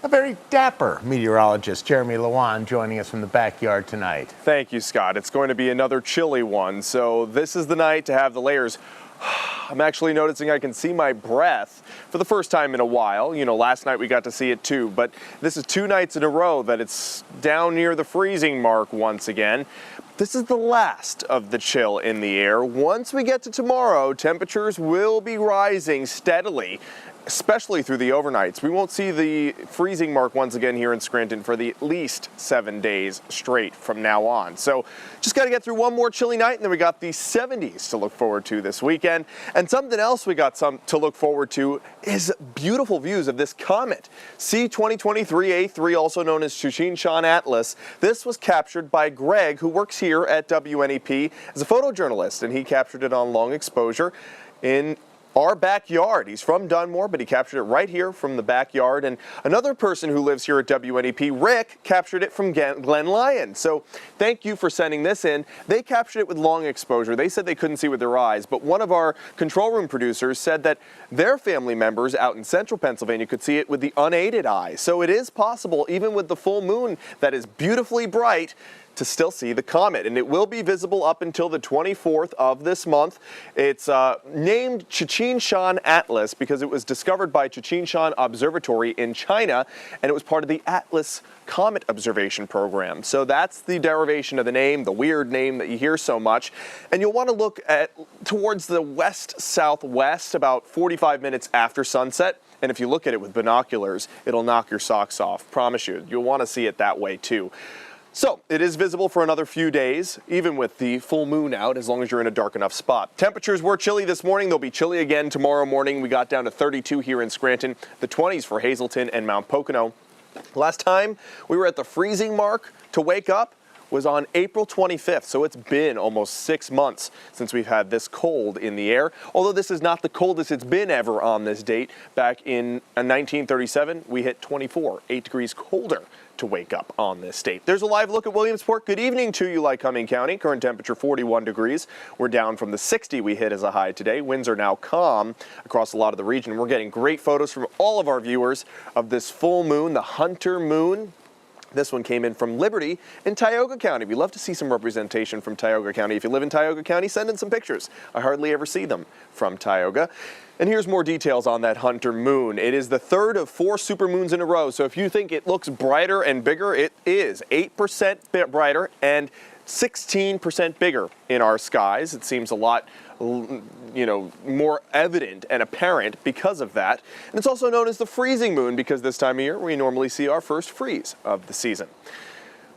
A very dapper meteorologist, Jeremy Lewan, joining us from the backyard tonight. Thank you, Scott. It's going to be another chilly one, so this is the night to have the layers. I'm actually noticing I can see my breath for the first time in a while. You know, last night we got to see it too, but this is 2 nights in a row that it's down near the freezing mark once again. This is the last of the chill in the air. Once we get to tomorrow, temperatures will be rising steadily, especially through the overnights. We won't see the freezing mark once again here in Scranton for the at least 7 days straight from now on. So just got to get through one more chilly night, and then we got the 70s to look forward to this weekend. And something else we got to look forward to is beautiful views of this comet, C2023-A3, also known as Tsuchinshan-ATLAS. This was captured by Greg, who works here at WNEP as a photojournalist, and he captured it on long exposure in our backyard. He's from Dunmore, but he captured it right here from the backyard. And another person who lives here at WNEP, Rick, captured it from Glen Lyon. So thank you for sending this in. They captured it with long exposure. They said they couldn't see with their eyes, but one of our control room producers said that their family members out in central Pennsylvania could see it with the unaided eye. So it is possible, even with the full moon that is beautifully bright, to still see the comet, and it will be visible up until the 24th of this month. It's named Tsuchinshan-ATLAS because it was discovered by Tsuchinshan Observatory in China, and it was part of the ATLAS Comet Observation Program. So that's the derivation of the name, the weird name that you hear so much. And you'll want to look at towards the west-southwest about 45 minutes after sunset. And if you look at it with binoculars, it'll knock your socks off. Promise you, you'll want to see it that way too. So it is visible for another few days, even with the full moon out, as long as you're in a dark enough spot. Temperatures were chilly this morning. They'll be chilly again tomorrow morning. We got down to 32 here in Scranton, the 20s for Hazleton and Mount Pocono. Last time we were at the freezing mark to wake up was on April 25th, so it's been almost 6 months since we've had this cold in the air. Although this is not the coldest it's been ever on this date. Back in 1937, we hit 24, 8 degrees colder to wake up on this date. There's a live look at Williamsport. Good evening to you, Lycoming County. Current temperature 41 degrees. We're down from the 60 we hit as a high today. Winds are now calm across a lot of the region. We're getting great photos from all of our viewers of this full moon, the Hunter moon. This one came in from Liberty in Tioga County. We'd love to see some representation from Tioga County. If you live in Tioga County, send in some pictures. I hardly ever see them from Tioga. And here's more details on that Hunter moon. It is the third of 4 supermoons in a row. So if you think it looks brighter and bigger, it is 8% brighter and 16% bigger in our skies. It seems a lot, more evident and apparent because of that. And it's also known as the freezing moon because this time of year we normally see our first freeze of the season.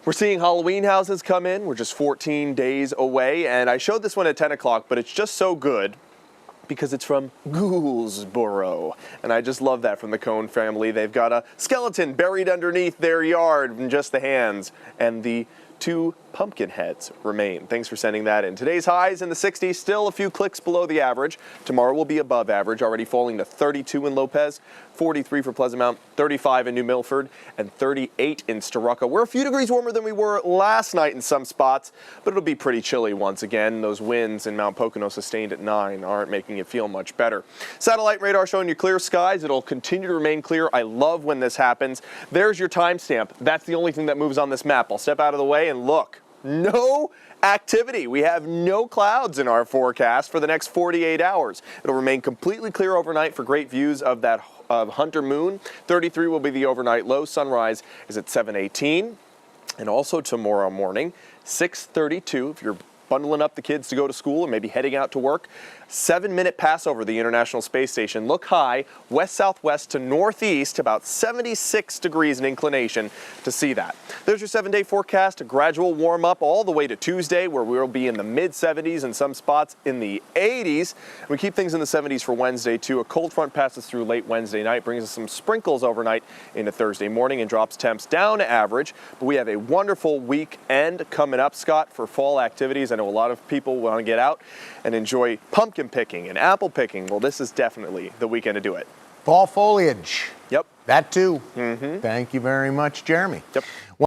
We're seeing Halloween houses come in. We're just 14 days away, and I showed this one at 10 o'clock, but it's just so good because it's from Gouldsboro. And I just love that from the Cohn family. They've got a skeleton buried underneath their yard and just the hands, and the 2 pumpkin heads remain. Thanks for sending that in. Today's highs in the 60s, still a few clicks below the average. Tomorrow will be above average, already falling to 32 in Lopez, 43 for Pleasant Mount, 35 in New Milford, and 38 in Storuca. We're a few degrees warmer than we were last night in some spots, but it'll be pretty chilly once again. Those winds in Mount Pocono sustained at 9 aren't making it feel much better. Satellite radar showing you clear skies. It'll continue to remain clear. I love when this happens. There's your timestamp. That's the only thing that moves on this map. I'll step out of the way and look. No activity. We have no clouds in our forecast for the next 48 hours. It'll remain completely clear overnight for great views of that Hunter moon. 33 will be the overnight low. Sunrise is at 7:18. And also tomorrow morning, 6:32, if you're bundling up the kids to go to school and maybe heading out to work, 7-minute pass over the International Space Station. Look high, west-southwest to northeast, about 76 degrees in inclination to see that. There's your 7-day forecast, a gradual warm-up all the way to Tuesday, where we'll be in the mid-70s and some spots in the 80s. We keep things in the 70s for Wednesday, too. A cold front passes through late Wednesday night, brings us some sprinkles overnight into Thursday morning and drops temps down to average. But we have a wonderful weekend coming up, Scott, for fall activities. I know a lot of people want to get out and enjoy pumpkin picking and apple picking. Well, this is definitely the weekend to do it. Fall foliage. Yep. That too. Thank you very much, Jeremy. Yep.